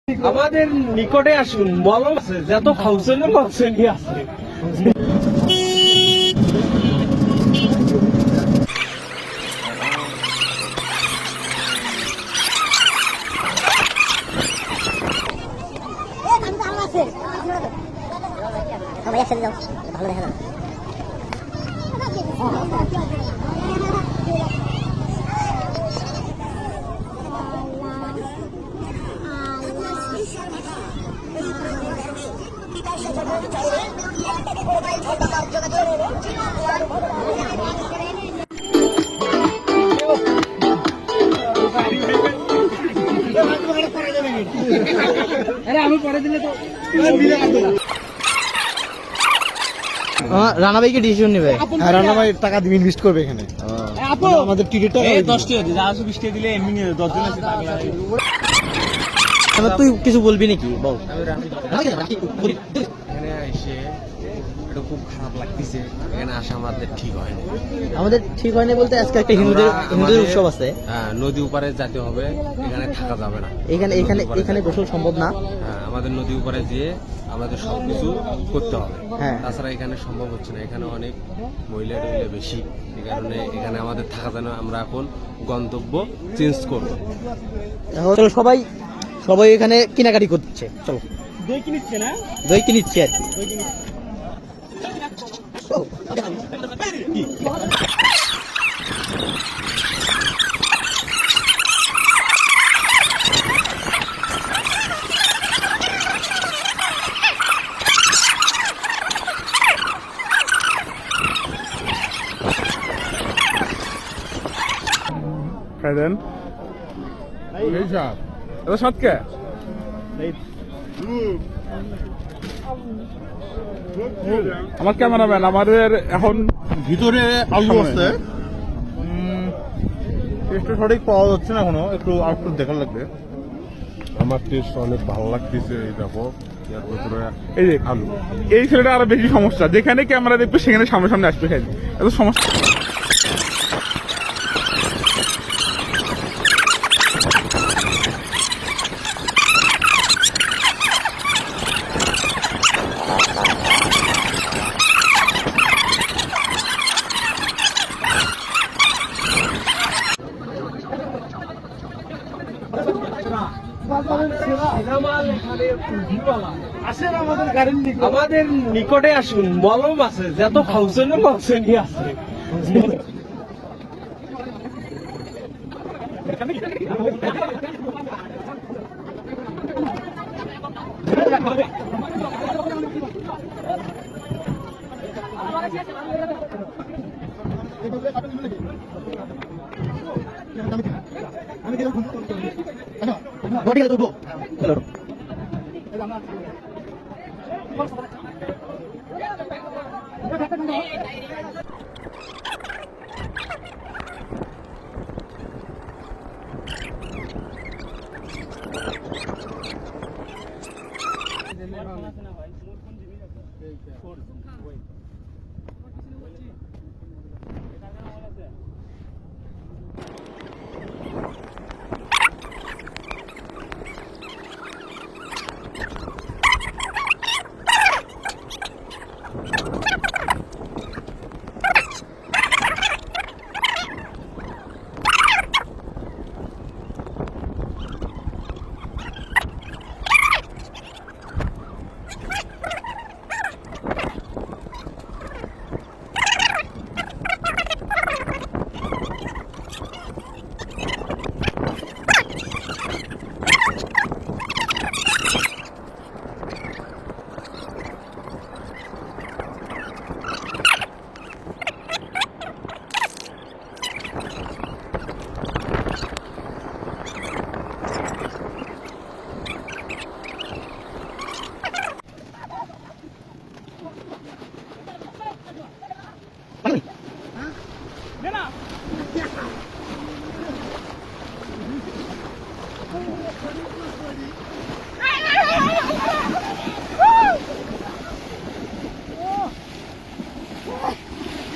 আমাদের নিকটে আসুন, মলম আছে, যত খাউছেন মলসেনই আছে। সবাই একসাথে যাও, ভালো দেখা যাবে। আমি পরে দিলে তো রানা ভাই কি ডিসিশন নেবে? হ্যাঁ, রানা ভাই টাকা দিয়ে ইনভেস্ট করবে এখানে। আমাদের টিকিটটা 10 টাকা যা 20 টাকা দিলে এমনি 10 জন আছে পাগলা। এবার তুই কিছু বলবি নাকি বল। এখানে এসে এটা খুব খারাপ লাগতেছে। এখানে আসা আমাদের ঠিক হয়নি। আমাদের ঠিক হয়নি বলতে আজকে একটা হিন্দুদের উৎসব আছে। হ্যাঁ, নদী উপরে যেতে হবে, এখানে থাকা যাবে না। এখানে গোসল সম্ভব না। হ্যাঁ, আমাদের নদী উপরে যেয়ে আমাদের সবকিছু করতে হবে। হ্যাঁ। তাছাড়া এখানে সম্ভব হচ্ছে না, এখানে অনেক মহিলা টহিলা বেশি, এই কারণে এখানে আমাদের থাকা যায় না। আমরা এখন গন্তব্য চেঞ্জ করবো। চলো সবাই এখানে কেনাকাটি করছে। চলো দই কিনছে না, দই কিনিচ্ছে আর কি। দেন এটা সাতকে আমার ক্যামেরাম্যান আমাদের এখন ভিতরে আলু আছে, টেস্টটা সঠিক পাওয়া যাচ্ছে না এখনো, একটু আউটপুট দেখার লাগবে। আমার টেস্ট অনেক ভালো লাগতেছে। এই দেখো এই যে আলু, এই ছেলেটা আরো বেশি সমস্যা, যেখানে ক্যামেরা দেখবে সেখানে সামনে সামনে আসবে, খাই এত সমস্যা। আমাদের নিকটে আসুন, মলম আছে, যত খাউছেন মলসেনই আছে।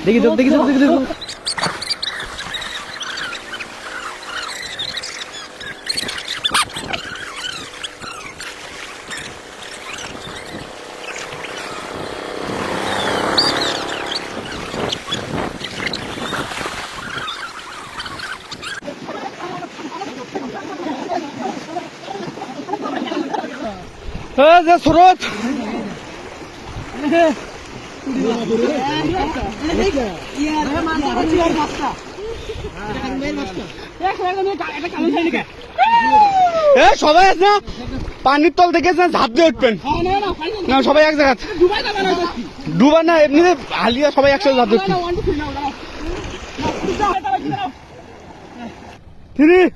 দেখি দেখি যে স্রোত সবাই আছে না পানির তল থেকে ঝাঁপ দিয়ে উঠবেন না সবাই এক জায়গা ডুবা না এমনিতে হালিয়া সবাই একসাথে ঝাঁপ দিয়ে উঠবেন 3